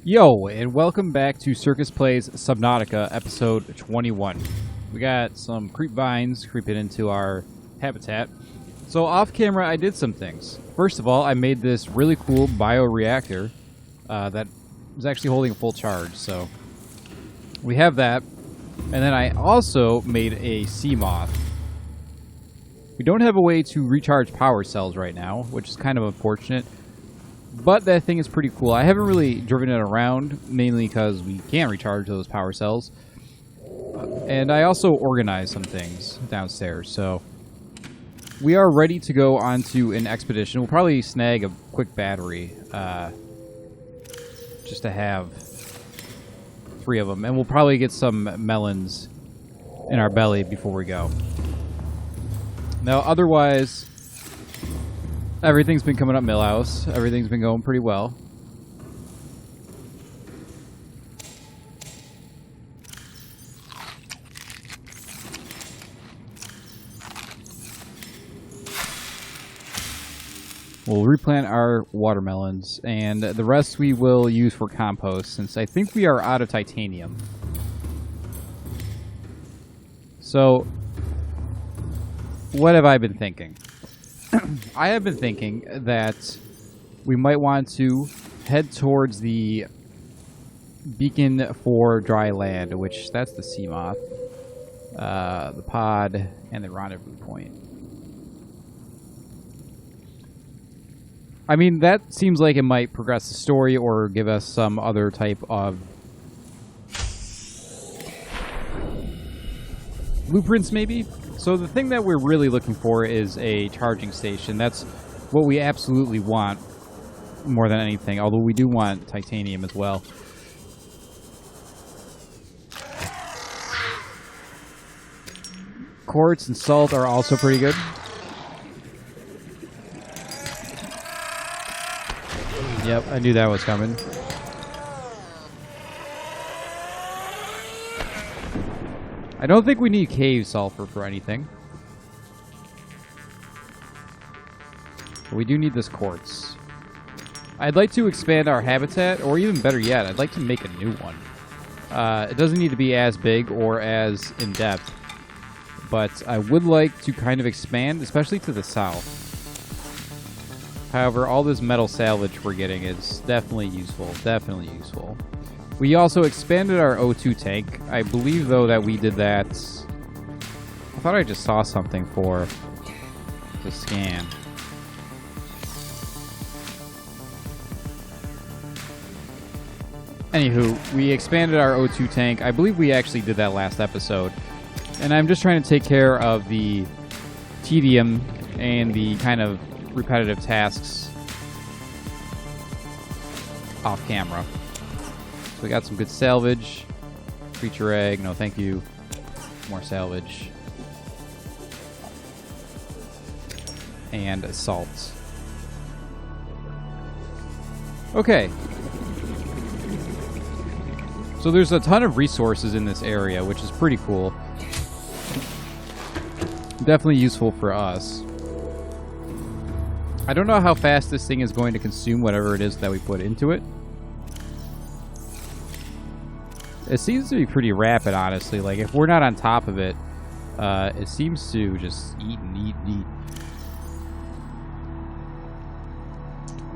Yo, and welcome back to Circus Plays Subnautica, episode 21. We got some creep vines creeping into our habitat. So off camera, I did some things. First of all, I made this really cool bioreactor that was actually holding a full charge. So we have that. And then I also made a sea moth. We don't have a way to recharge power cells right now, which is kind of unfortunate. But that thing is pretty cool. I haven't really driven it around, mainly because we can't recharge those power cells. And I also organized some things downstairs, so we are ready to go onto an expedition. We'll probably snag a quick battery, just to have 3 of them. And we'll probably get some melons in our belly before we go. Now, otherwise, everything's been coming up Millhouse. Everything's been going pretty well. We'll replant our watermelons, and the rest we will use for compost, since I think we are out of titanium. So, what have I been thinking? I have been thinking that we might want to head towards the beacon for dry land, which that's the sea moth, the pod, and the rendezvous point. I mean, that seems like it might progress the story or give us some other type of blueprints, maybe? So the thing that we're really looking for is a charging station. That's what we absolutely want more than anything, although we do want titanium as well. Quartz and salt are also pretty good. Yep, I knew that was coming. I don't think we need cave sulfur for anything. But we do need this quartz. I'd like to expand our habitat, or even better yet, I'd like to make a new one. It doesn't need to be as big or as in-depth, but I would like to kind of expand, especially to the south. However, all this metal salvage we're getting is definitely useful, definitely useful. We also expanded our O2 tank. I believe, though, that we did that... I thought I just saw something for the scan. Anywho, we expanded our O2 tank. I believe we actually did that last episode. And I'm just trying to take care of the tedium and the kind of repetitive tasks off camera. We got some good salvage. Creature egg. No, thank you. More salvage. And salt. Okay. So there's a ton of resources in this area, which is pretty cool. Definitely useful for us. I don't know how fast this thing is going to consume whatever it is that we put into it. It seems to be pretty rapid, honestly. Like, if we're not on top of it, it seems to just eat and eat and eat.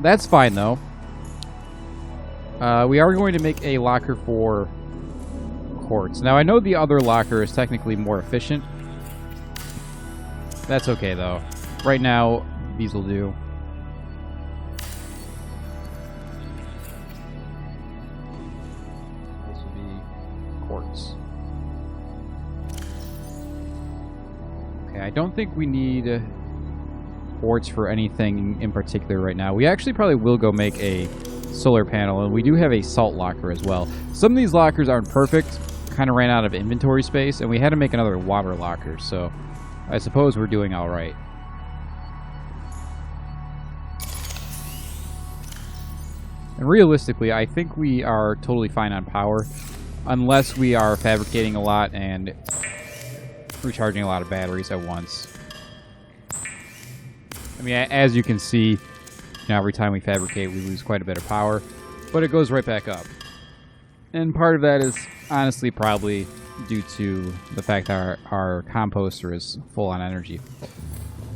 That's fine, though. We are going to make a locker for quartz. Now, I know the other locker is technically more efficient. That's okay, though. Right now, these will do. Quartz. Okay, I don't think we need quartz for anything in particular right now. We actually probably will go make a solar panel, and we do have a salt locker as well. Some of these lockers aren't perfect, kind of ran out of inventory space, and we had to make another water locker, so I suppose we're doing all right. And realistically, I think we are totally fine on power. Unless we are fabricating a lot and recharging a lot of batteries at once. I mean, as you can see, every time we fabricate, we lose quite a bit of power. but it goes right back up. And part of that is honestly probably due to the fact that our composter is full on energy.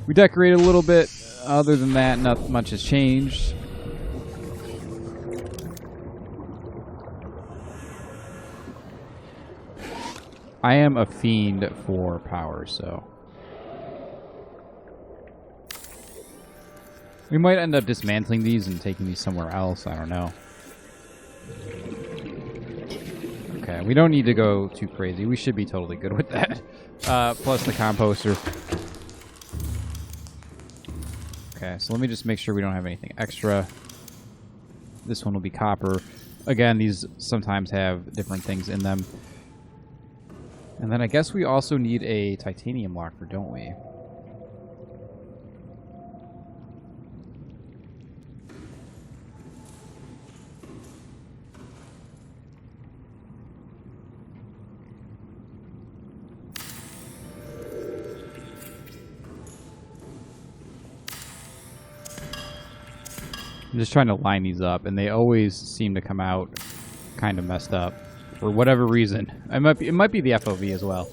We decorated a little bit. Other than that, not much has changed. I am a fiend for power, so we might end up dismantling these and taking these somewhere else. I don't know. Okay, we don't need to go too crazy. We should be totally good with that. Plus the composter. Okay, so let me just make sure we don't have anything extra. This one will be copper. Again, these sometimes have different things in them. And then I guess we also need a titanium locker, don't we? I'm just trying to line these up, and they always seem to come out kind of messed up for whatever reason. It might be the FOV as well.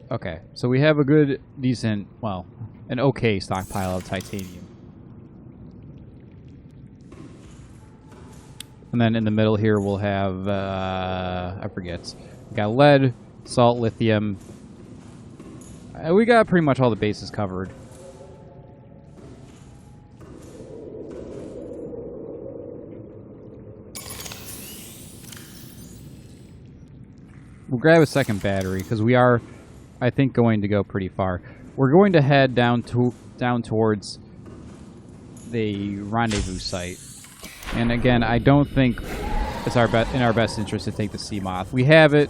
Okay, so we have a good, decent, well, an okay stockpile of titanium. And then in the middle here we'll have, I forget, we got lead, salt, lithium. We got pretty much all the bases covered. We'll grab a second battery because we are, I think, going to go pretty far. We're going to head down towards the rendezvous site. And again, I don't think it's in our best interest to take the sea moth. We have it.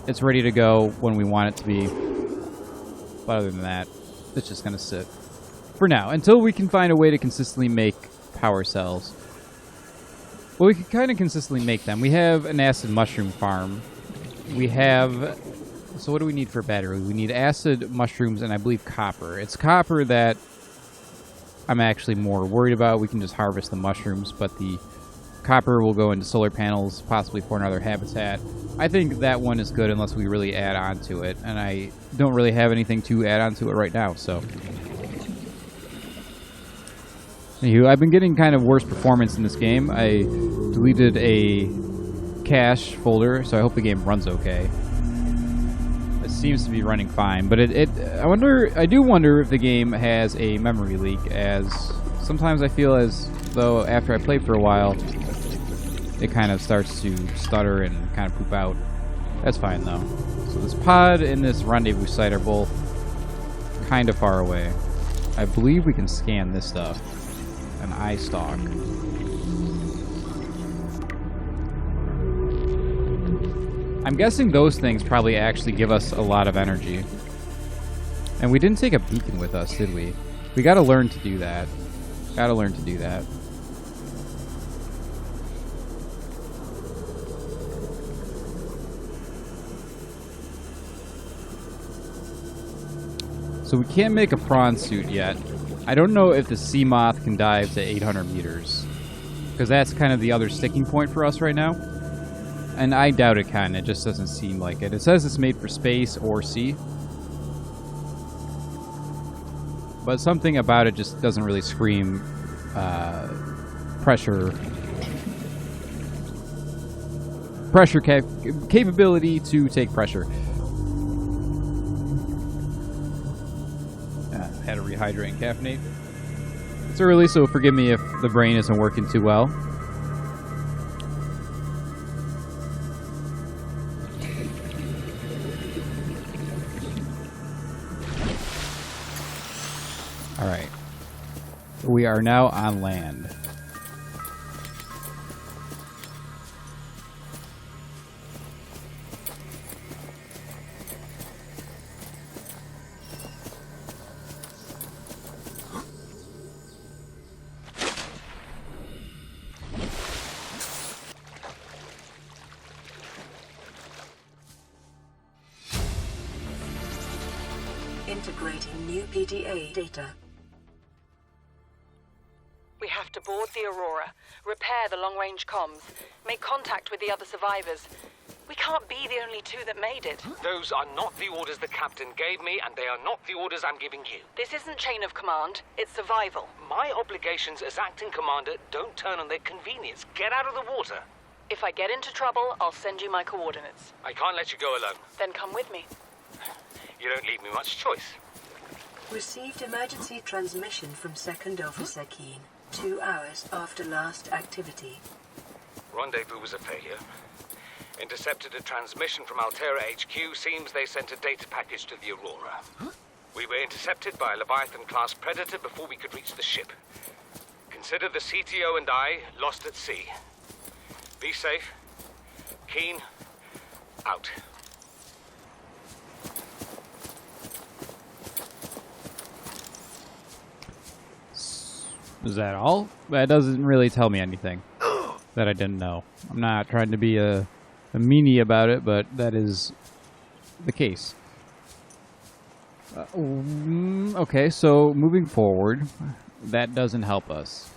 It's ready to go when we want it to be. But other than that, it's just going to sit for now until we can find a way to consistently make power cells. Well, we can kind of consistently make them. We have an acid mushroom farm. We have, so what do we need for battery? We need acid, mushrooms, and I believe copper. It's copper that I'm actually more worried about. We can just harvest the mushrooms, but the copper will go into solar panels, possibly for another habitat. I think that one is good unless we really add on to it, and I don't really have anything to add on to it right now, so. Anywho, I've been getting kind of worse performance in this game. I deleted a cache folder, so I hope the game runs okay. It seems to be running fine, but I do wonder if the game has a memory leak, as sometimes I feel as though after I play for a while, it kind of starts to stutter and kind of poop out. That's fine though. So this pod and this rendezvous site are both kind of far away. I believe we can scan this stuff. An eye stalk. I'm guessing those things probably actually give us a lot of energy. And we didn't take a beacon with us, did we? We gotta learn to do that. Gotta learn to do that. So we can't make a prawn suit yet. I don't know if the sea moth can dive to 800 meters. Because that's kind of the other sticking point for us right now. And I doubt it can. It just doesn't seem like it. It says it's made for space or sea. But something about it just doesn't really scream pressure capability to take pressure. Had to rehydrate and caffeinate. It's early, so forgive me if the brain isn't working too well. Alright. We are now on land. Integrating new PDA data. We have to aboard the Aurora, repair the long-range comms, make contact with the other survivors. We can't be the only two that made it. Those are not the orders the captain gave me, and they are not the orders I'm giving you. This isn't chain of command, it's survival. My obligations as acting commander don't turn on their convenience. Get out of the water. If I get into trouble, I'll send you my coordinates. I can't let you go alone. Then come with me. You don't leave me much choice. Received emergency transmission from Second Officer Keen, 2 hours after last activity. Rendezvous was a failure. Intercepted a transmission from Altera HQ. Seems they sent a data package to the Aurora. We were intercepted by a Leviathan-class predator before we could reach the ship. Consider the CTO and I lost at sea. Be safe. Keen, out. Is that all? That doesn't really tell me anything that I didn't know. I'm not trying to be a meanie about it, but that is the case. Okay, so moving forward, that doesn't help us.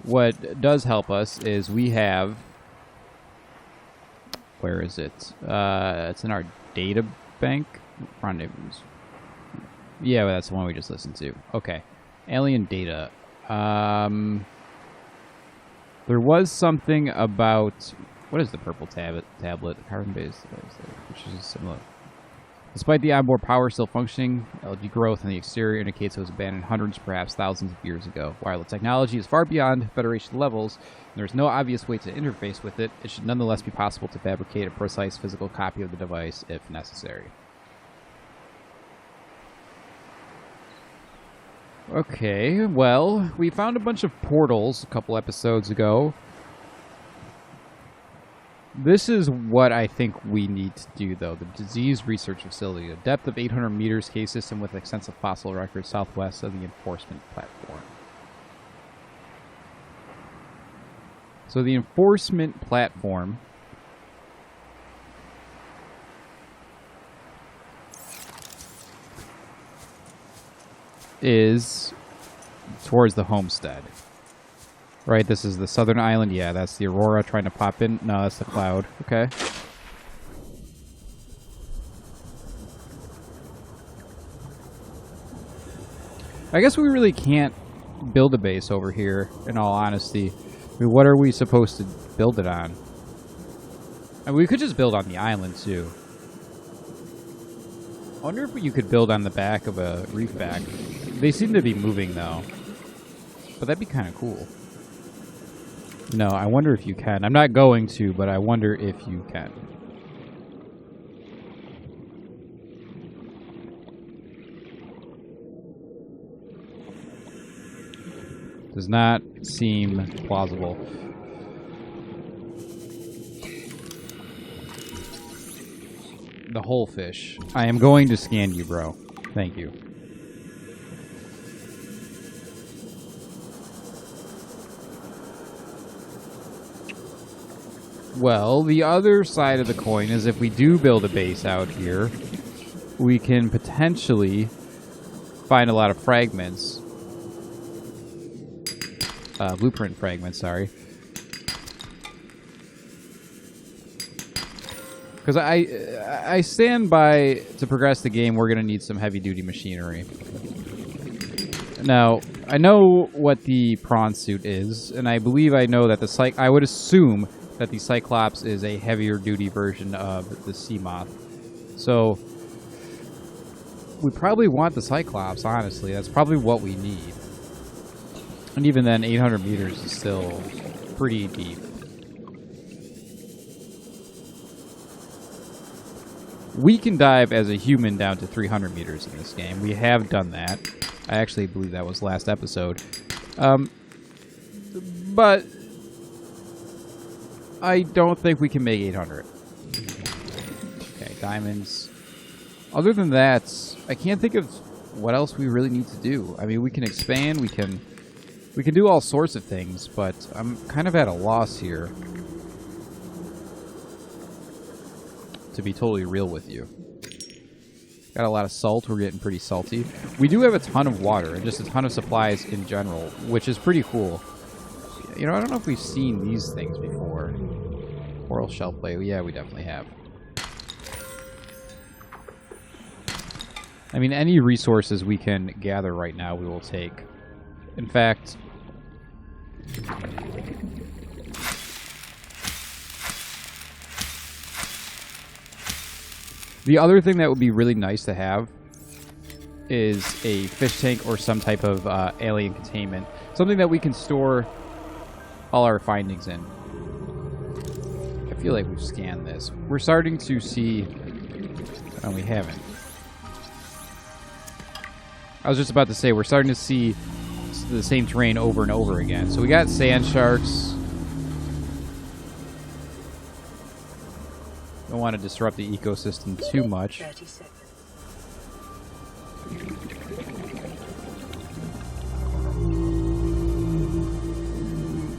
What does help us is we have... Where is it? It's in our data bank. Rendezvous. Yeah, that's the one we just listened to. Okay. Alien data. There was something about... What is the purple tablet? Carbon-based, which is similar. Despite the onboard power still functioning, LG growth in the exterior indicates it was abandoned hundreds, perhaps thousands of years ago. While the technology is far beyond Federation levels, and there is no obvious way to interface with it, it should nonetheless be possible to fabricate a precise physical copy of the device if necessary. Okay, well, we found a bunch of portals a couple episodes ago. This is what I think we need to do, though. The Disease Research Facility. A depth of 800 meters, cave system with extensive fossil records southwest of the enforcement platform. So the enforcement platform is towards the homestead. Right, this is the southern island. Yeah, that's the Aurora trying to pop in. No, that's the Cloud. Okay. I guess we really can't build a base over here, in all honesty. I mean, what are we supposed to build it on? I mean, we could just build on the island, too. I wonder if you could build on the back of a reef back. They seem to be moving, though. But that'd be kind of cool. No, I wonder if you can. I'm not going to, but I wonder if you can. Does not seem plausible. The whole fish. I am going to scan you, bro. Thank you. Well, the other side of the coin is if we do build a base out here, we can potentially find a lot of fragments. Blueprint fragments, sorry. Because I stand by, to progress the game, we're going to need some heavy-duty machinery. Now, I know what the prawn suit is, and I believe I know that I would assume that the Cyclops is a heavier-duty version of the Sea Moth. So, we probably want the Cyclops, honestly. That's probably what we need. And even then, 800 meters is still pretty deep. We can dive as a human down to 300 meters in this game. We have done that. I actually believe that was last episode. But I don't think we can make 800. Okay, diamonds. Other than that, I can't think of what else we really need to do. I mean, we can expand, we can do all sorts of things, but I'm kind of at a loss here. To be totally real with you. Got a lot of salt. We're getting pretty salty. We do have a ton of water and just a ton of supplies in general, which is pretty cool. You know, I don't know if we've seen these things before. Coral shell plate. Yeah, we definitely have. I mean, any resources we can gather right now, we will take. In fact... the other thing that would be really nice to have is a fish tank or some type of alien containment. Something that we can store all our findings in. I feel like we've scanned this. We're starting to see... oh, we haven't. I was just about to say, we're starting to see the same terrain over and over again. So we got sand sharks. Don't want to disrupt the ecosystem too much. 30 seconds.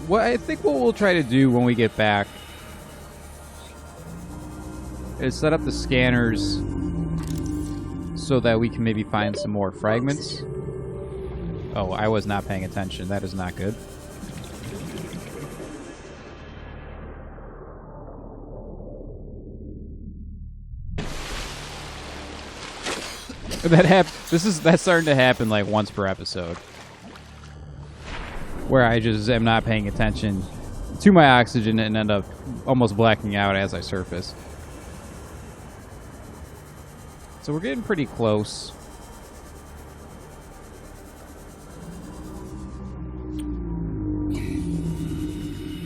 What I think what we'll try to do when we get back is set up the scanners so that we can maybe find some more fragments. Oh, I was not paying attention. That is not good. That's starting to happen like once per episode, where I just am not paying attention to my oxygen and end up almost blacking out as I surface. So we're getting pretty close.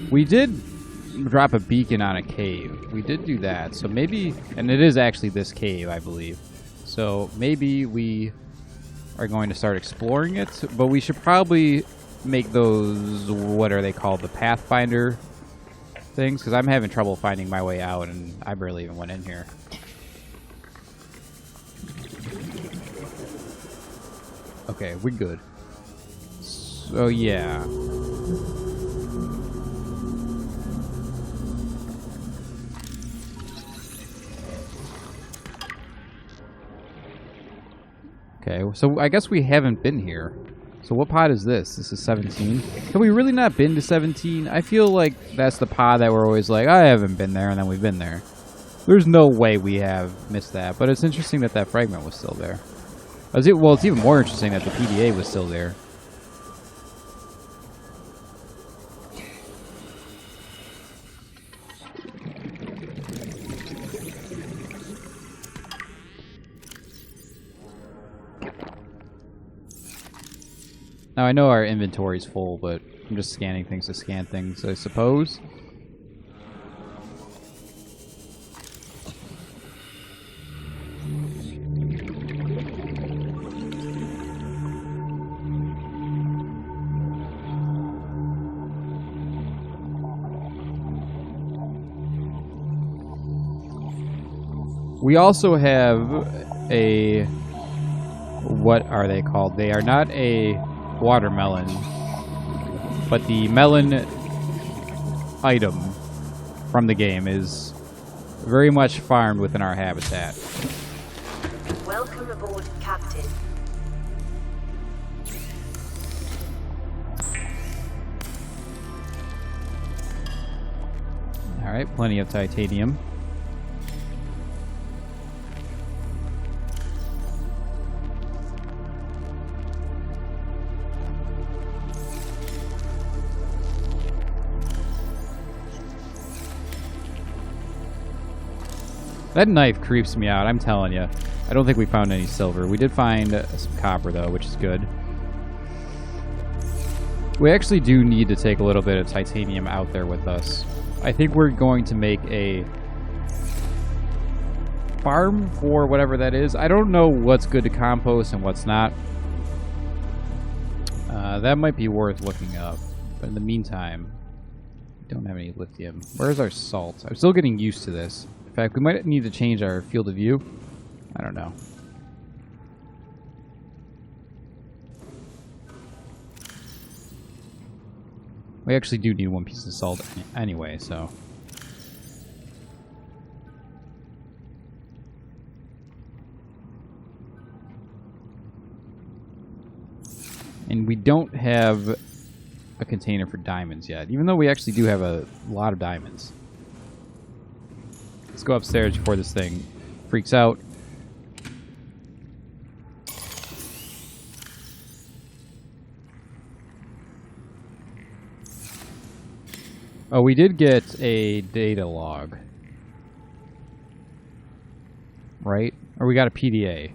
We did drop a beacon on a cave. We did do that. So maybe, and it is actually this cave, I believe. So maybe we are going to start exploring it, but we should probably make those, what are they called, the Pathfinder things, because I'm having trouble finding my way out, and I barely even went in here. Okay, we're good. So, yeah. Okay, so I guess we haven't been here. So what pod is this? This is 17. Have we really not been to 17? I feel like that's the pod that we're always like, I haven't been there, and then we've been there. There's no way we have missed that, but it's interesting that that fragment was still there. Well, it's even more interesting that the PDA was still there. Now, I know our inventory's full, but I'm just scanning things to scan things, I suppose. We also have a... what are they called? They are not a watermelon, but the melon item from the game is very much farmed within our habitat. Welcome aboard, Captain. Alright, plenty of titanium. That knife creeps me out, I'm telling you. I don't think we found any silver. We did find some copper, though, which is good. We actually do need to take a little bit of titanium out there with us. I think we're going to make a farm for whatever that is. I don't know what's good to compost and what's not. That might be worth looking up. But in the meantime, we don't have any lithium. Where's our salt? I'm still getting used to this. In fact, we might need to change our field of view. I don't know. We actually do need one piece of salt anyway, so... and we don't have a container for diamonds yet, even though we actually do have a lot of diamonds. Let's go upstairs before this thing freaks out. Oh, we did get a data log. Right? Or we got a PDA.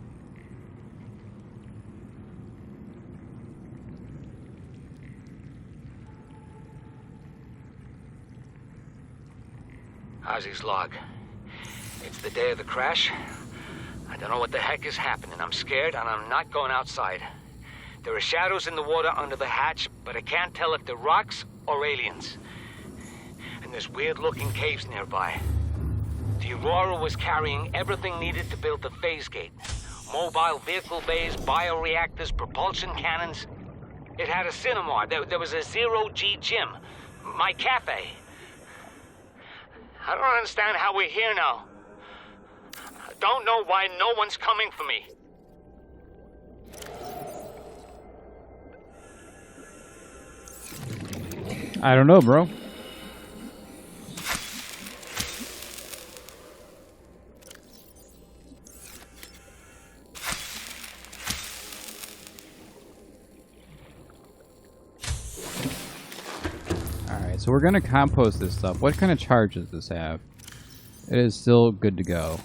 Ozzy's log. It's the day of the crash. I don't know what the heck is happening. I'm scared and I'm not going outside. There are shadows in the water under the hatch, but I can't tell if they're rocks or aliens. And there's weird-looking caves nearby. The Aurora was carrying everything needed to build the phase gate. Mobile vehicle bays, bioreactors, propulsion cannons. It had a cinema. There was a zero-G gym. My cafe. I don't understand how we're here now. I don't know why no one's coming for me. I don't know, bro. Alright, so we're going to compost this stuff. What kind of charge does this have? It is still good to go.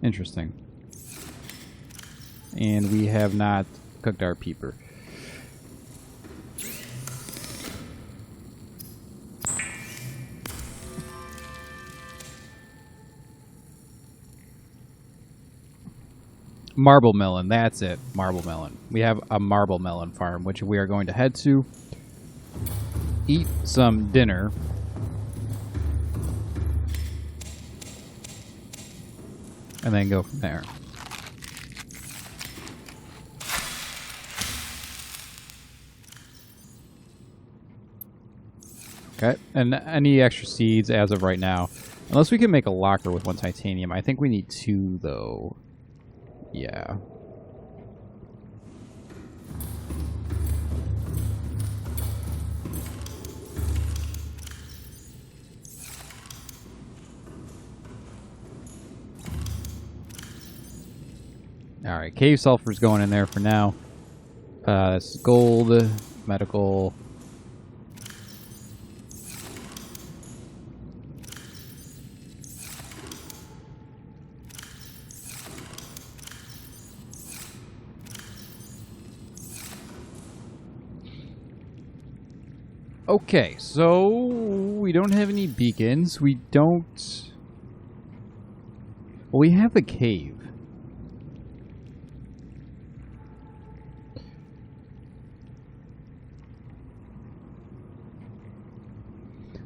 Interesting. And we have not cooked our peeper. Marble melon, that's it. Marble melon. We have a marble melon farm, which we are going to head to. Eat some dinner. And then go from there. Okay, and any extra seeds as of right now. Unless we can make a locker with 1 titanium. I think we need 2, though. Yeah. Alright, cave sulfur's going in there for now. This is gold, medical. Okay, so we don't have any beacons. We don't... Well, we have a cave.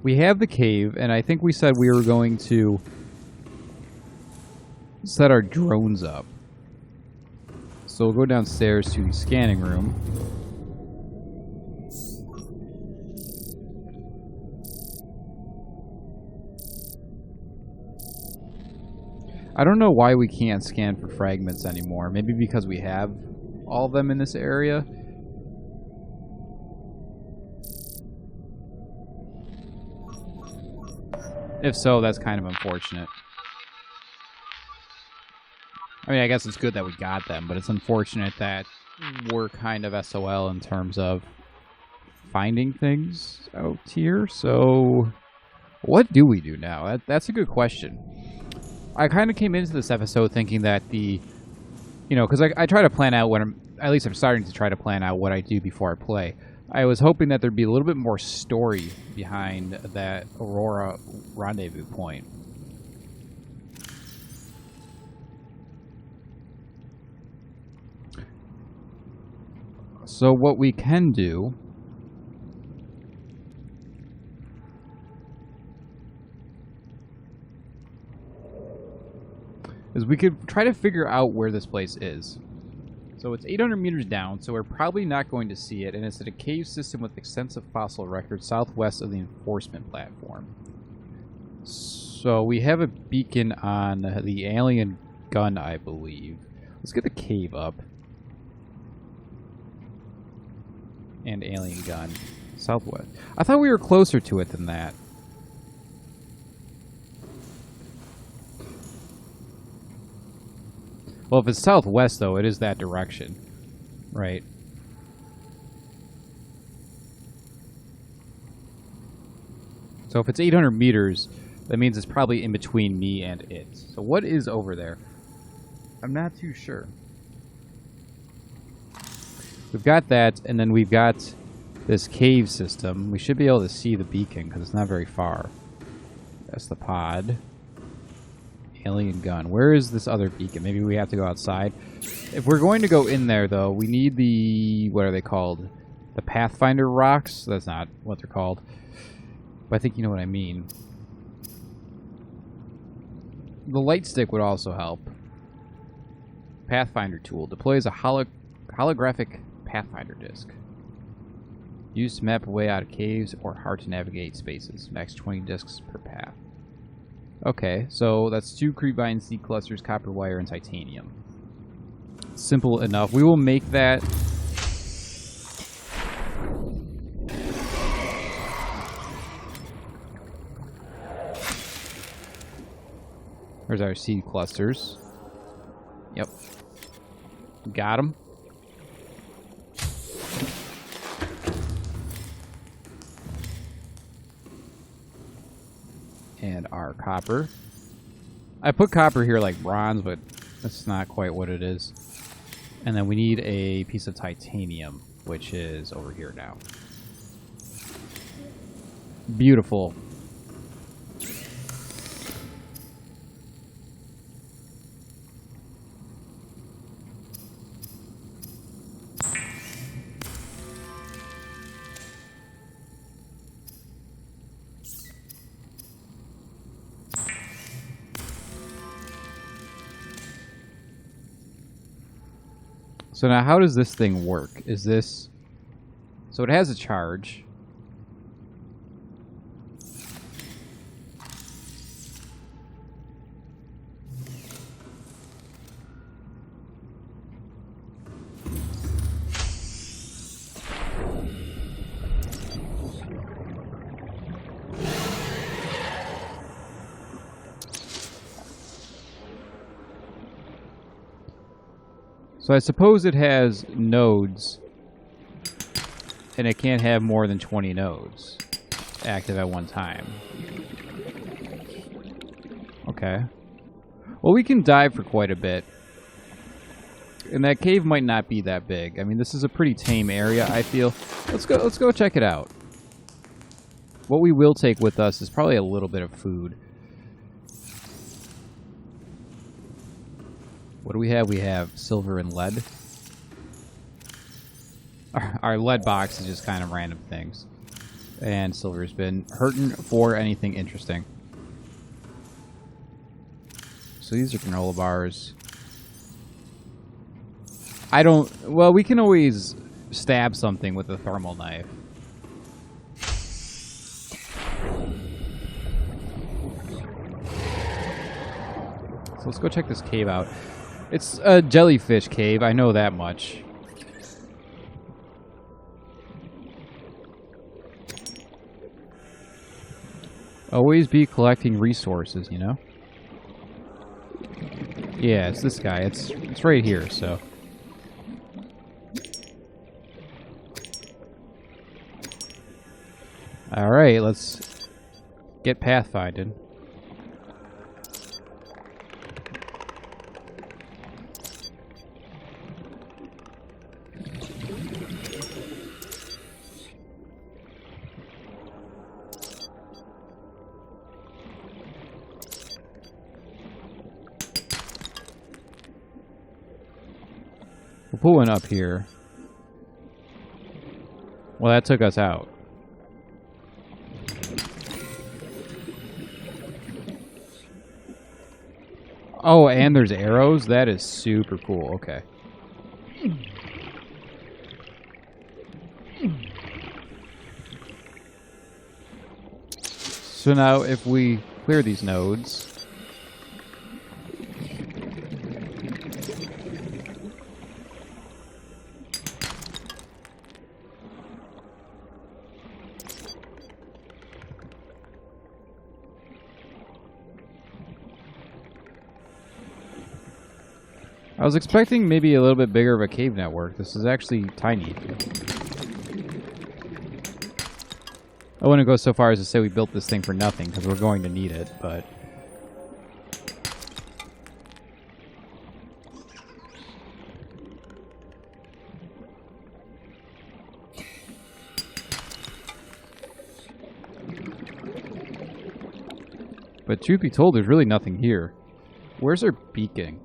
We have the cave, and I think we said we were going to set our drones up. So we'll go downstairs to the scanning room. I don't know why we can't scan for fragments anymore. Maybe because we have all of them in this area. If so, that's kind of unfortunate. I mean, I guess it's good that we got them, but it's unfortunate that we're kind of SOL in terms of finding things out here. So, what do we do now? That's a good question. I kind of came into this episode thinking that the, you know, because I try to plan out what at least I'm starting to try to plan out what I do before I play. I was hoping that there'd be a little bit more story behind that Aurora rendezvous point. So what we can do is we could try to figure out where this place is. So it's 800 meters down, so we're probably not going to see it, and it's in a cave system with extensive fossil records southwest of the enforcement platform. So we have a beacon on the alien gun, I believe. Let's get the cave up. And alien gun. Southwest. I thought we were closer to it than that. Well, if it's southwest, though, it is that direction. Right. So if it's 800 meters, that means it's probably in between me and it. So what is over there? I'm not too sure. We've got that, and then we've got this cave system. We should be able to see the beacon, because it's not very far. That's the pod. Alien gun. Where is this other beacon? Maybe we have to go outside. If we're going to go in there, though, we need the... What are they called? The Pathfinder rocks? That's not what they're called. But I think you know what I mean. The light stick would also help. Pathfinder tool. Deploys a holographic Pathfinder disc. Used to map a way out of caves or hard to navigate spaces. Max 20 discs per path. Okay, so that's 2 creepvine seed clusters, copper wire, and titanium. Simple enough. We will make that. There's our seed clusters. Yep. Got them. And our copper. I put copper here like bronze, but that's not quite what it is. And then we need a piece of titanium, which is over here now. Beautiful. So now how does this thing work? Is this... So it has a charge. So I suppose it has nodes, and it can't have more than 20 nodes active at one time. Okay. Well, we can dive for quite a bit. And that cave might not be that big. I mean, this is a pretty tame area, I feel. Let's go check it out. What we will take with us is probably a little bit of food. What do we have? We have silver and lead. Our lead box is just kind of random things. And silver's been hurting for anything interesting. So these are granola bars. I don't... Well, we can always stab something with a thermal knife. So let's go check this cave out. It's a jellyfish cave, I know that much. Always be collecting resources, you know? Yeah, it's this guy. It's right here, so... Alright, let's get pathfinding. We'll put one up here. Well, that took us out. Oh, and there's arrows? That is super cool. Okay. So now if we clear these nodes... I was expecting maybe a little bit bigger of a cave network. This is actually tiny. I wouldn't go so far as to say we built this thing for nothing, because we're going to need it, but... But truth be told, there's really nothing here. Where's our beacon?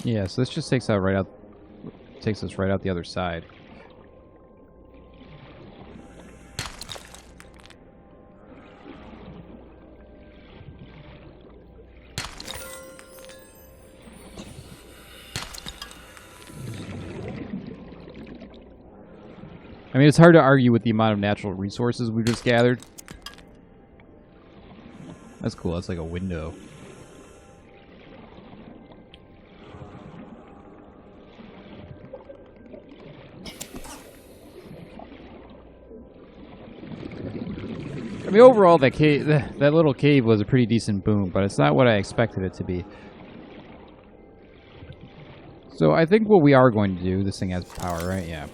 Yeah, so this just takes us right out the other side. I mean, it's hard to argue with the amount of natural resources we've just gathered. That's cool. That's like a window. I mean, overall, that little cave was a pretty decent boom, but it's not what I expected it to be. So I think what we are going to do, this thing has power, right? Yeah.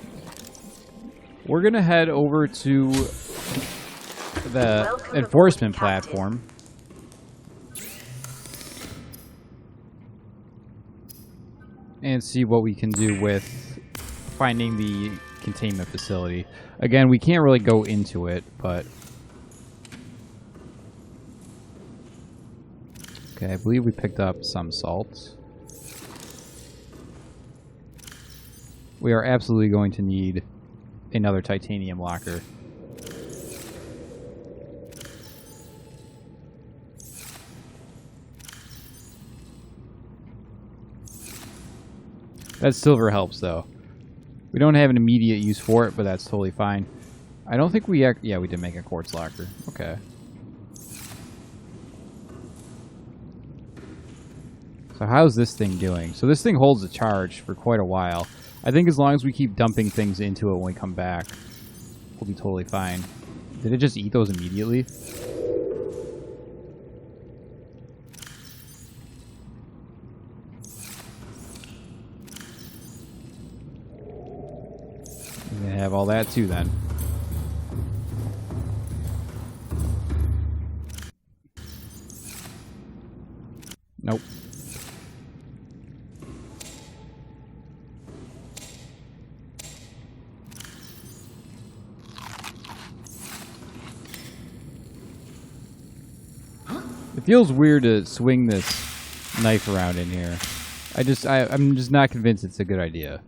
We're going to head over to the enforcement platform. And see what we can do with finding the containment facility. Again, we can't really go into it, but... Okay, I believe we picked up some salt. We are absolutely going to need another titanium locker. That silver helps, though. We don't have an immediate use for it, but that's totally fine. I don't think we... Yeah, we did make a quartz locker. Okay. So how's this thing doing? So this thing holds a charge for quite a while. I think as long as we keep dumping things into it when we come back, we'll be totally fine. Did it just eat those immediately? We're gonna have all that too then. Nope. It feels weird to swing this knife around in here. I'm just not convinced it's a good idea.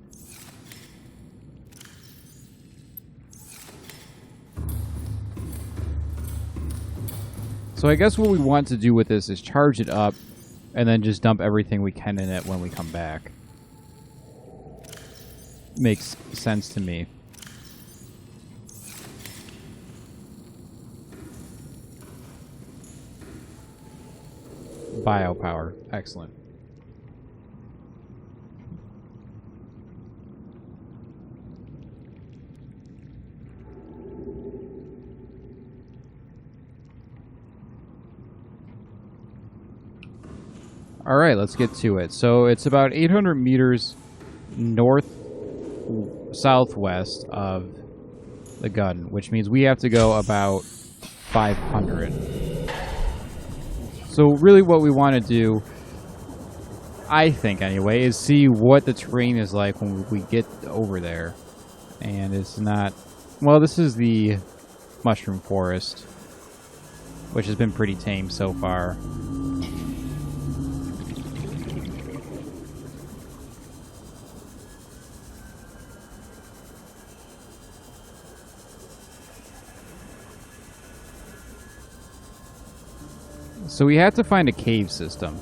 So I guess what we want to do with this is charge it up and then just dump everything we can in it when we come back. Makes sense to me. Biopower. Excellent. All right, let's get to it. So it's about 800 meters southwest of the gun, which means we have to go about 500. So really what we want to do, I think anyway, is see what the terrain is like when we get over there. And it's not... Well, this is the mushroom forest, which has been pretty tame so far. So we have to find a cave system.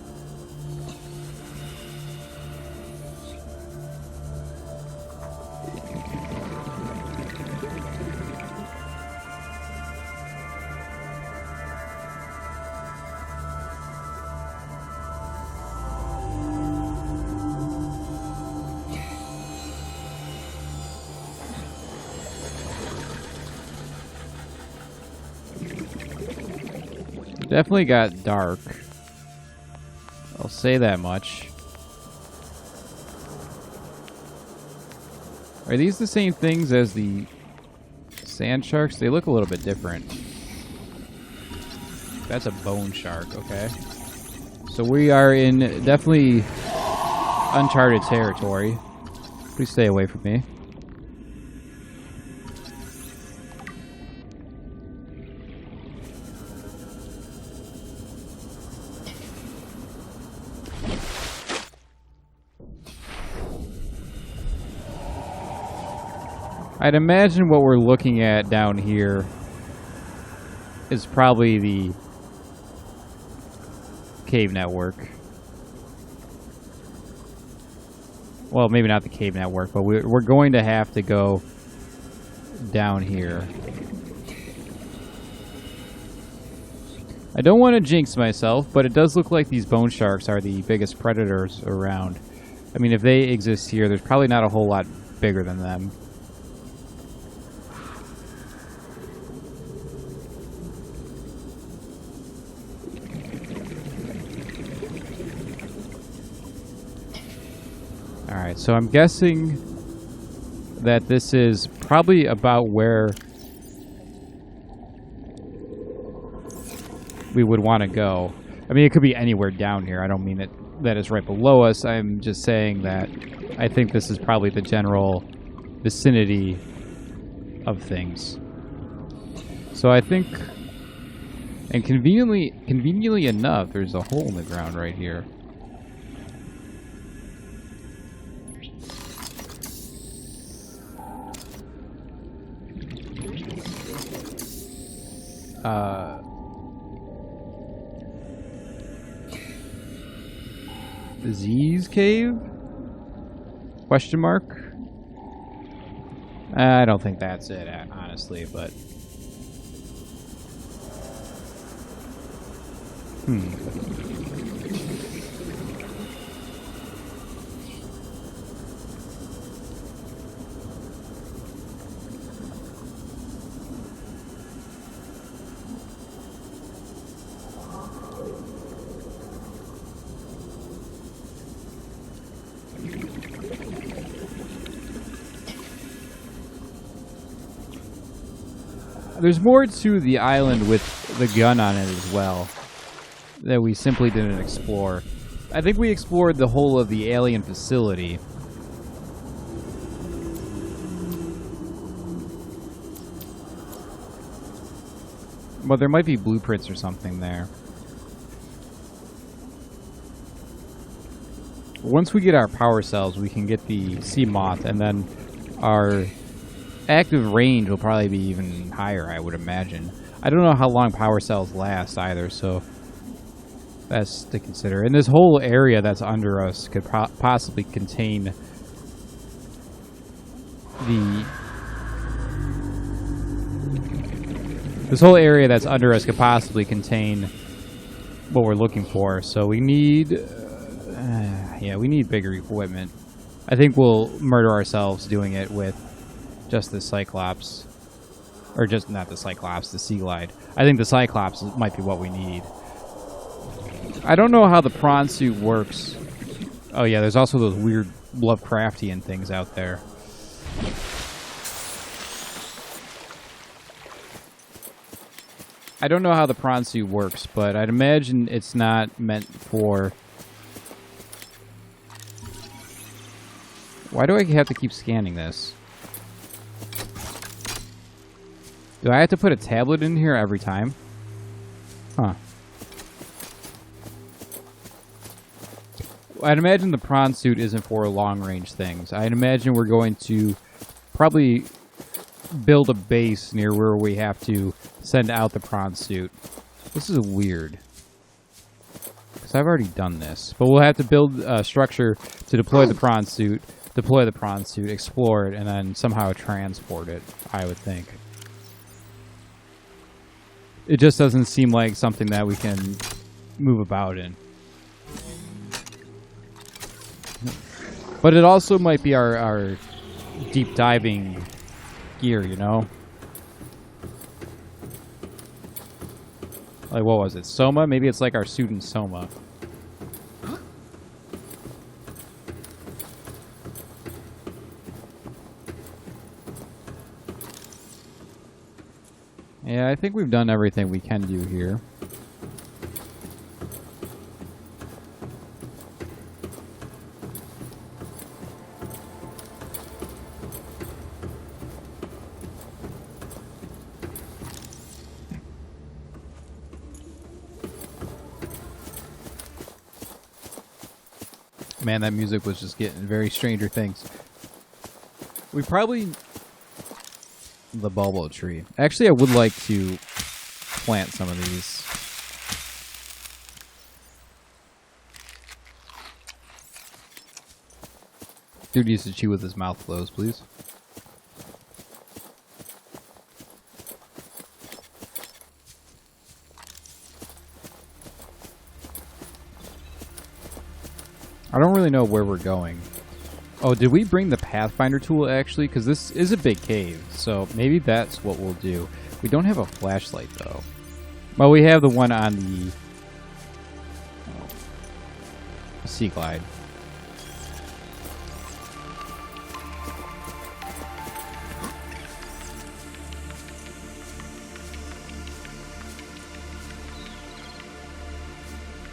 Definitely got dark. I'll say that much. Are these the same things as the sand sharks? They look a little bit different. That's a bone shark, okay. So we are in definitely uncharted territory. Please stay away from me. I'd imagine what we're looking at down here is probably the cave network. Well, maybe not the cave network, but we're going to have to go down here. I don't want to jinx myself, but it does look like these bone sharks are the biggest predators around. I mean, if they exist here, there's probably not a whole lot bigger than them. Alright, so I'm guessing that this is probably about where we would want to go. I mean, it could be anywhere down here. I don't mean that it's right below us. I'm just saying that I think this is probably the general vicinity of things. So I think, and conveniently enough, there's a hole in the ground right here. Z's cave? Question mark? I don't think that's it, honestly, but... There's more to the island with the gun on it as well that we simply didn't explore. I think we explored the whole of the alien facility. But there might be blueprints or something there. Once we get our power cells, we can get the sea moth, and then our active range will probably be even higher, I would imagine. I don't know how long power cells last either, so that's to consider. And this whole area that's under us could possibly contain the... This whole area that's under us could possibly contain what we're looking for, so we need... yeah, we need bigger equipment. I think we'll murder ourselves doing it with just the Cyclops. Or just, not the Cyclops, the Sea Glide. I think the Cyclops might be what we need. I don't know how the prawn suit works. Oh yeah, there's also those weird Lovecraftian things out there. I don't know how the prawn suit works, but I'd imagine it's not meant for... Why do I have to keep scanning this? Do I have to put a tablet in here every time? Huh. I'd imagine the prawn suit isn't for long-range things. I'd imagine we're going to probably build a base near where we have to send out the prawn suit. This is weird. Because I've already done this. But we'll have to build a structure to deploy the prawn suit, explore it, and then somehow transport it, I would think. It just doesn't seem like something that we can move about in. But it also might be our deep diving gear, you know? Like, what was it? Soma? Maybe it's like our student Soma. Yeah, I think we've done everything we can do here. Man, that music was just getting very Stranger Things. We probably... The bulbo tree. Actually, I would like to plant some of these. Dude used to chew with his mouth closed, please. I don't really know where we're going. Oh, did we bring the Pathfinder tool, actually? Because this is a big cave, so maybe that's what we'll do. We don't have a flashlight, though. Well, we have the one on the Sea Glide.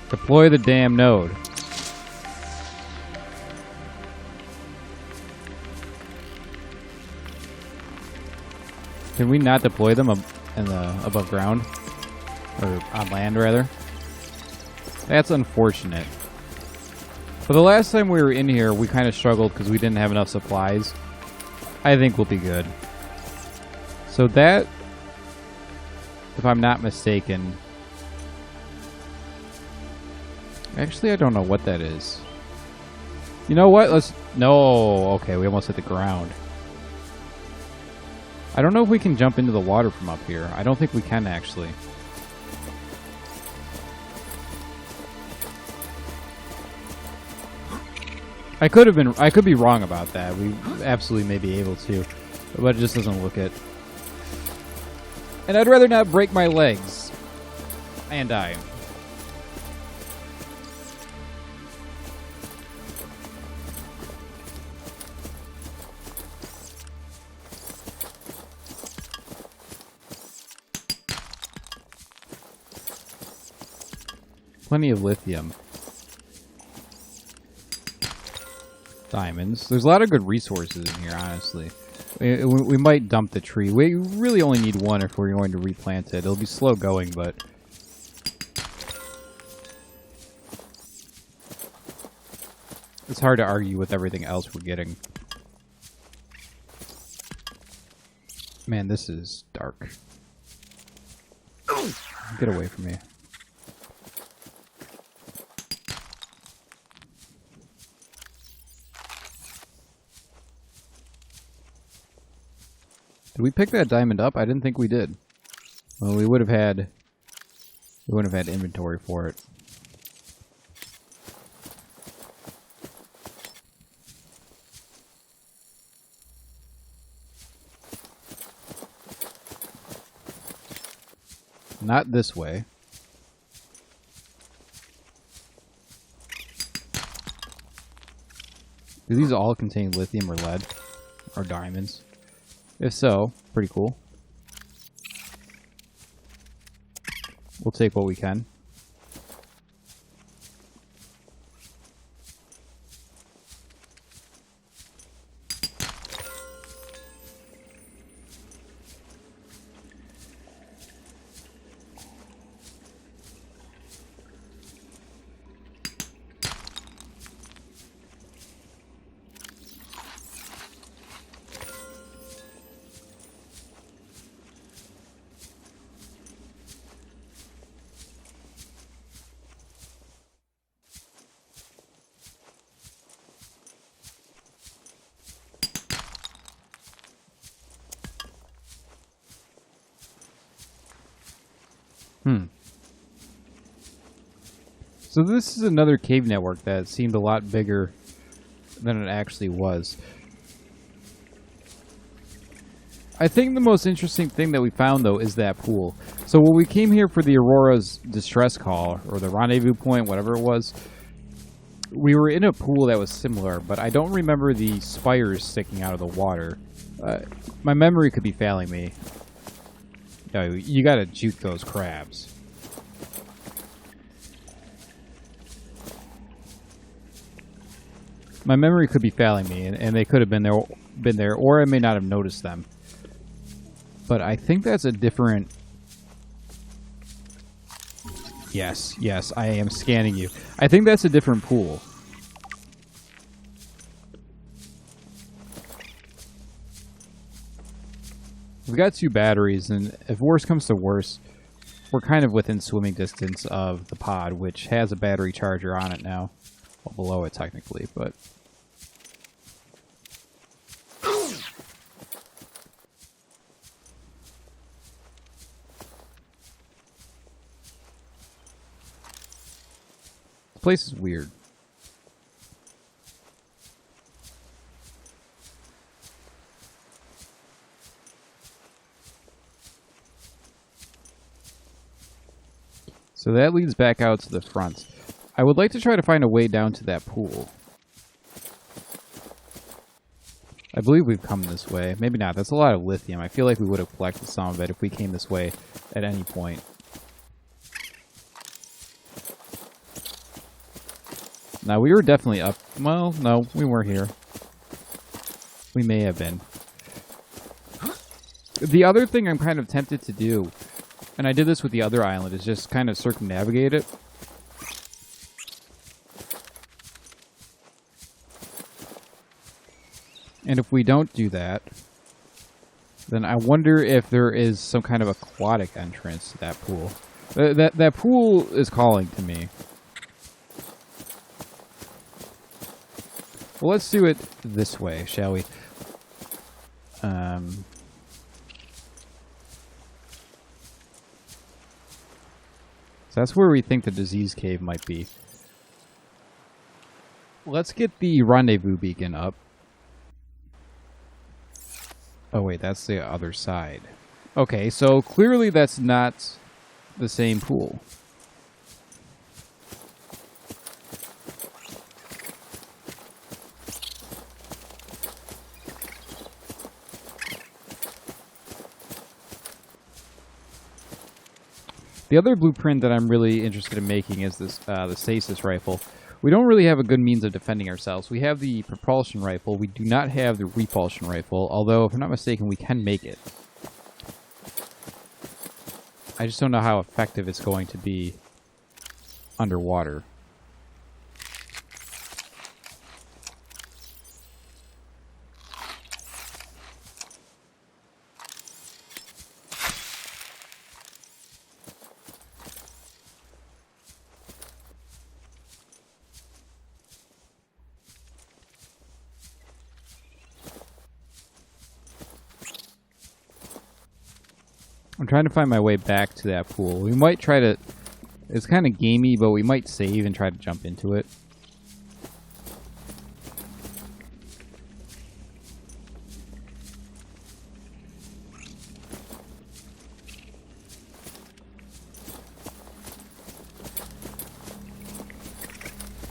Deploy the damn node. Can we not deploy them in the above ground? Or on land, rather? That's unfortunate. For the last time we were in here, we kind of struggled because we didn't have enough supplies. I think we'll be good. So that, if I'm not mistaken... Actually, I don't know what that is. You know what? Let's... No! Okay, we almost hit the ground. I don't know if we can jump into the water from up here. I don't think we can, actually. I could be wrong about that. We absolutely may be able to, but it just doesn't look it. And I'd rather not break my legs and die. Plenty of lithium. Diamonds. There's a lot of good resources in here, honestly. We might dump the tree. We really only need one if we're going to replant it. It'll be slow going, but... It's hard to argue with everything else we're getting. Man, this is dark. Get away from me. Did we pick that diamond up? I didn't think we did. Well, we wouldn't have had inventory for it. Not this way. Do these all contain lithium or lead? Or diamonds? If so, pretty cool. We'll take what we can. So this is another cave network that seemed a lot bigger than it actually was. I think the most interesting thing that we found, though, is that pool. So when we came here for the Aurora's distress call, or the rendezvous point, whatever it was, we were in a pool that was similar, but I don't remember the spires sticking out of the water. My memory could be failing me. No, you gotta juke those crabs. My memory could be failing me, and they could have been there, or I may not have noticed them. But I think that's a different... Yes, I am scanning you. I think that's a different pool. We've got 2 batteries, and if worse comes to worse, we're kind of within swimming distance of the pod, which has a battery charger on it now. Well, below it, technically, but... The place is weird. So that leads back out to the front. I would like to try to find a way down to that pool. I believe we've come this way. Maybe not. That's a lot of lithium. I feel like we would have collected some of it if we came this way at any point. Now, we were definitely up. Well, no, we weren't here. We may have been. The other thing I'm kind of tempted to do, and I did this with the other island, is just kind of circumnavigate it. And if we don't do that, then I wonder if there is some kind of aquatic entrance to that pool. That pool is calling to me. Well, let's do it this way, shall we? So that's where we think the disease cave might be. Let's get the rendezvous beacon up. Oh wait, that's the other side. Okay, so clearly that's not the same pool. The other blueprint that I'm really interested in making is this the stasis rifle. We don't really have a good means of defending ourselves. We have the propulsion rifle. We do not have the repulsion rifle, although, if I'm not mistaken, we can make it. I just don't know how effective it's going to be underwater. I'm trying to find my way back to that pool. We might try to... It's kind of gamey, but we might save and try to jump into it.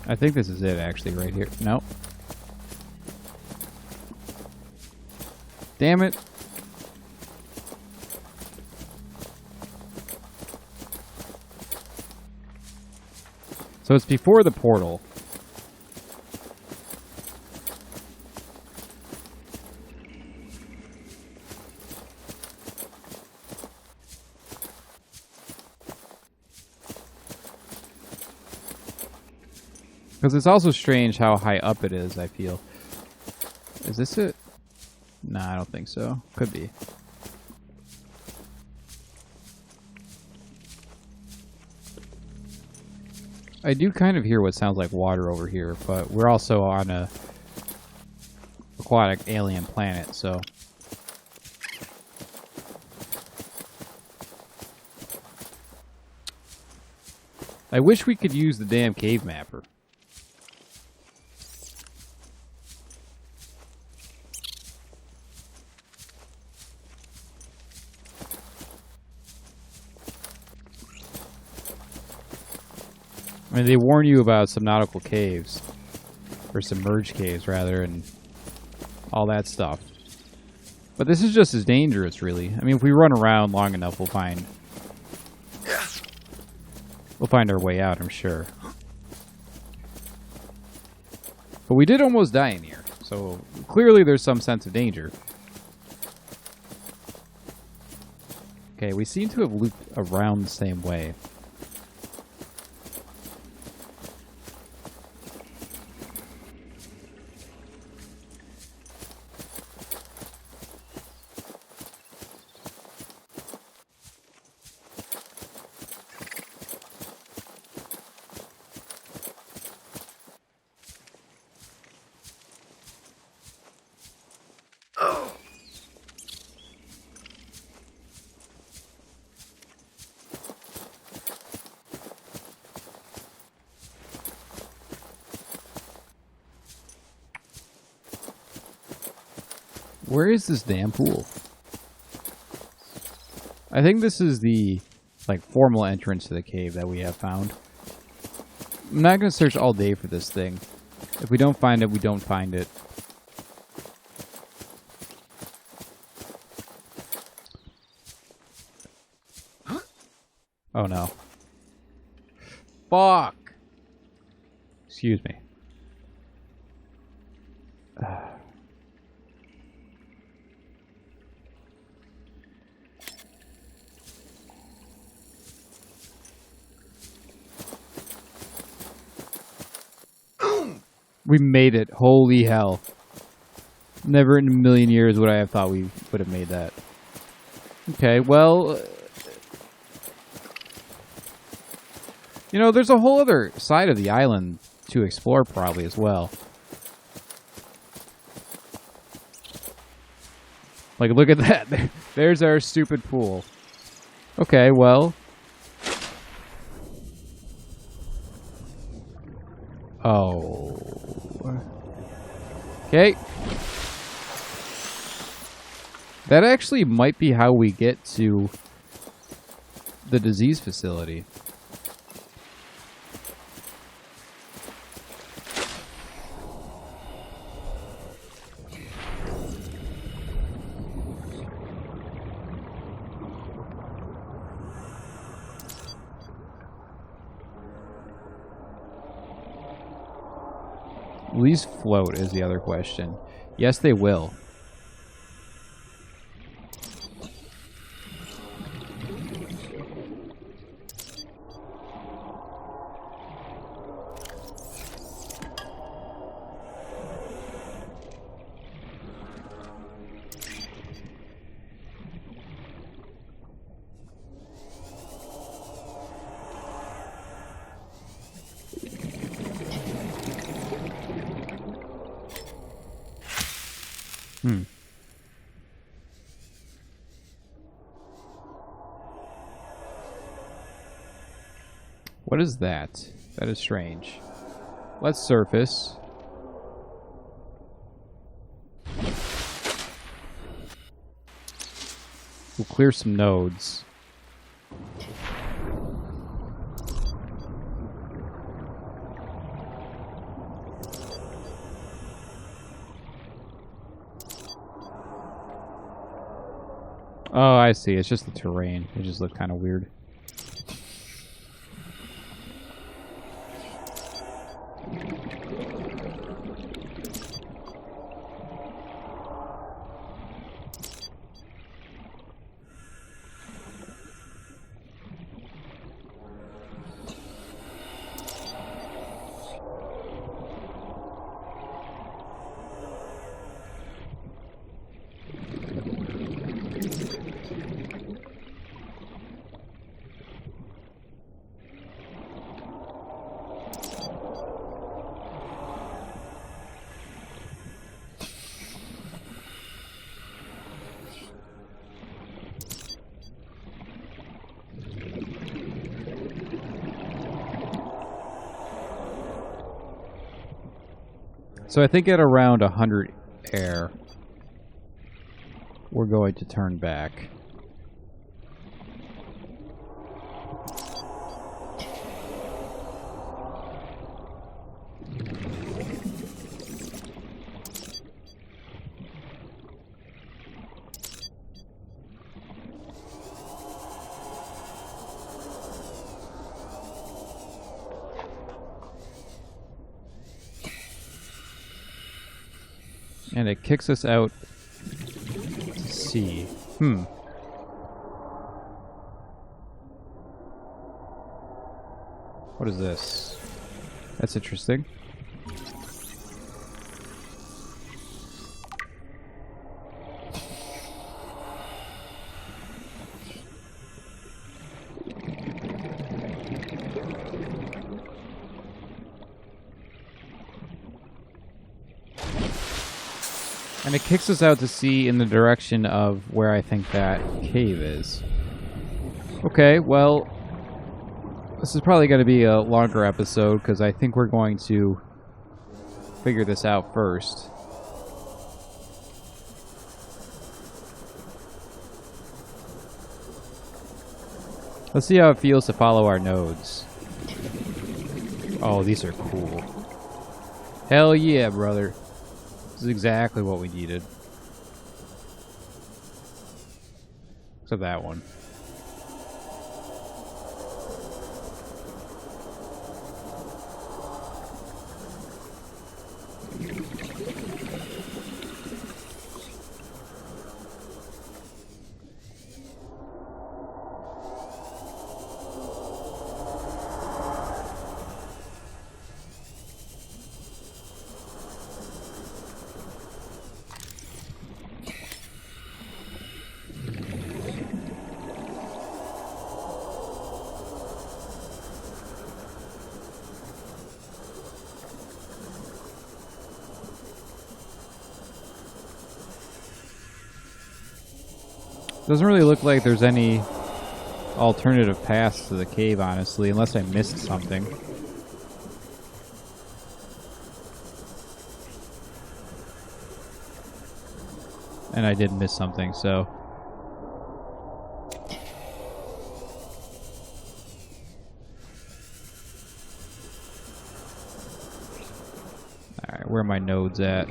I think this is it, actually, right here. Nope. Damn it. So it's before the portal. Because it's also strange how high up it is, I feel. Is this it? Nah, I don't think so. Could be. I do kind of hear what sounds like water over here, but we're also on a aquatic alien planet, so... I wish we could use the damn cave mapper. I mean, they warn you about subnautical caves. Or submerged caves, rather, and all that stuff. But this is just as dangerous, really. I mean, if we run around long enough, we'll find our way out, I'm sure. But we did almost die in here, so clearly there's some sense of danger. Okay, we seem to have looped around the same way. Where is this damn pool? I think this is the, like, formal entrance to the cave that we have found. I'm not going to search all day for this thing. If we don't find it, we don't find it. Oh no. Fuck! Excuse me. We made it. Holy hell. Never in a million years would I have thought we would have made that. Okay, well... you know, there's a whole other side of the island to explore probably as well. Like, look at that. There's our stupid pool. Okay, well... oh... okay. That actually might be how we get to the disease facility. Will these float is the other question. Yes, they will. What is that? That is strange. Let's surface. We'll clear some nodes. Oh, I see. It's just the terrain. It just looked kind of weird. So I think at around 100 air, we're going to turn back. And it kicks us out to sea. What is this? That's interesting. And it kicks us out to sea in the direction of where I think that cave is. Okay, well, this is probably going to be a longer episode because I think we're going to figure this out first. Let's see how it feels to follow our nodes. Oh, these are cool. Hell yeah, brother. This is exactly what we needed. Except that one. Doesn't really look like there's any alternative paths to the cave, honestly, unless I missed something. And I did miss something, so... Alright, where are my nodes at?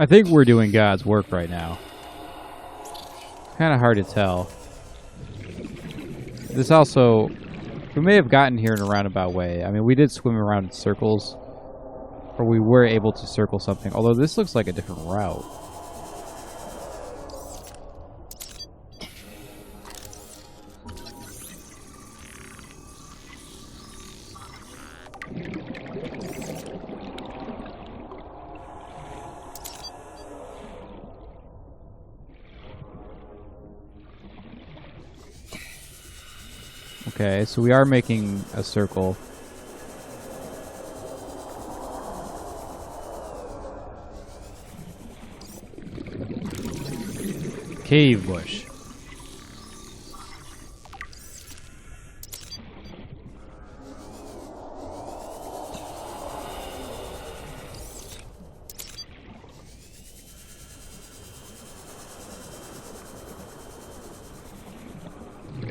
I think we're doing God's work right now. Kind of hard to tell. This also... We may have gotten here in a roundabout way. I mean, we did swim around in circles. Or we were able to circle something. Although this looks like a different route. Okay, so we are making a circle. Cave bush.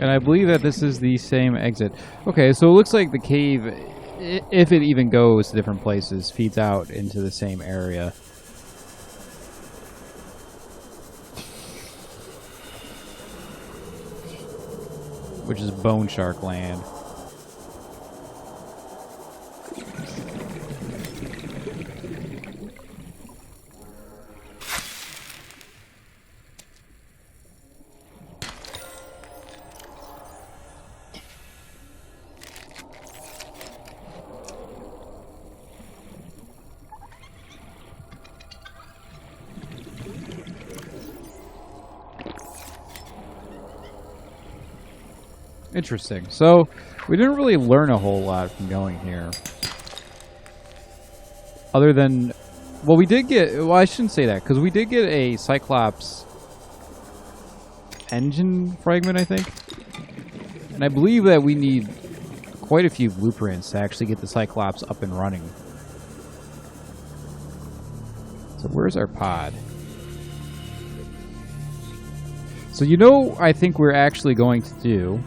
And I believe that this is the same exit. Okay, so it looks like the cave, if it even goes to different places, feeds out into the same area. Which is Bone Shark Land. Interesting. So, we didn't really learn a whole lot from going here. Other than... Well, we did get... Well, I shouldn't say that, because we did get a Cyclops engine fragment, I think. And I believe that we need quite a few blueprints to actually get the Cyclops up and running. So where's our pod? So you know, I think we're actually going to do...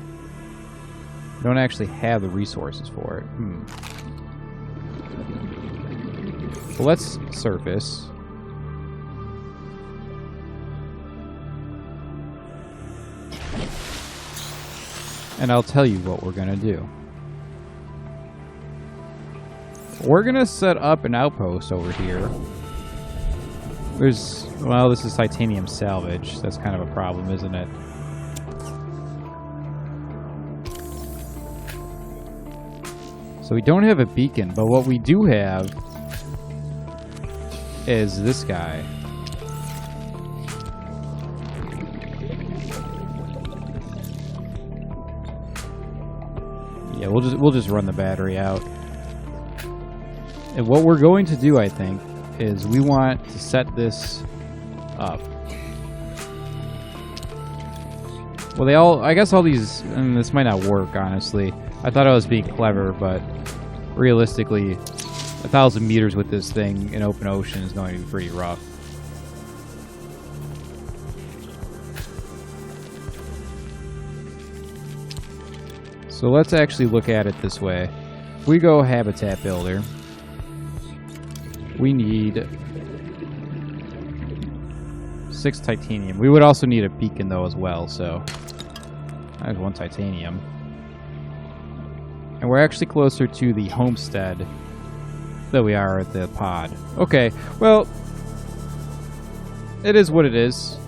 We don't actually have the resources for it. So let's surface. And I'll tell you what we're gonna do. We're gonna set up an outpost over here. There's, well, this is titanium salvage. That's kind of a problem, isn't it? So we don't have a beacon, but what we do have is this guy. Yeah, we'll just run the battery out. And what we're going to do, I think, is we want to set this up. Well, I guess all these, and this might not work, honestly. I thought I was being clever, but realistically, 1,000 meters with this thing in open ocean is going to be pretty rough. So let's actually look at it this way. If we go habitat builder, we need 6 titanium. We would also need a beacon though as well, so there's 1 titanium. And we're actually closer to the homestead than we are at the pod. Okay, well, it is what it is.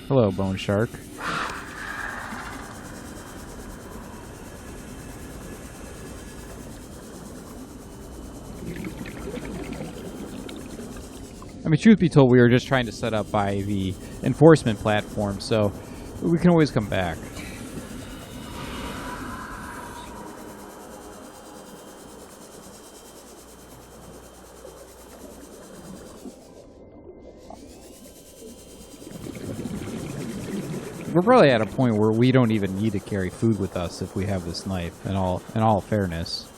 Hello, bone shark. I mean, truth be told, we were just trying to set up by the enforcement platform, so we can always come back. We're probably at a point where we don't even need to carry food with us if we have this knife, in all fairness.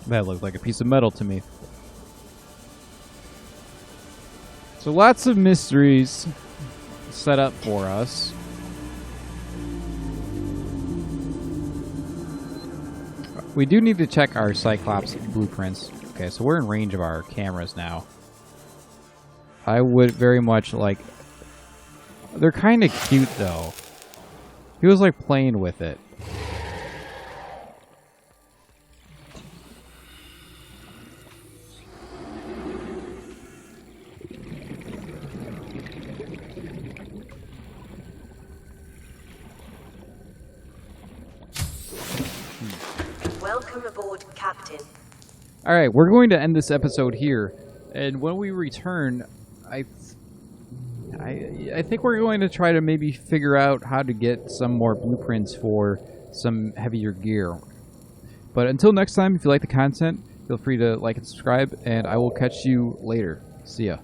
That looked like a piece of metal to me. So lots of mysteries set up for us. We do need to check our Cyclops blueprints. Okay, so we're in range of our cameras now. I would very much like... They're kind of cute, though. He was, like, playing with it. Welcome aboard, Captain. Alright, we're going to end this episode here. And when we return, I think we're going to try to maybe figure out how to get some more blueprints for some heavier gear. But until next time, if you like the content, feel free to like and subscribe, and I will catch you later. See ya.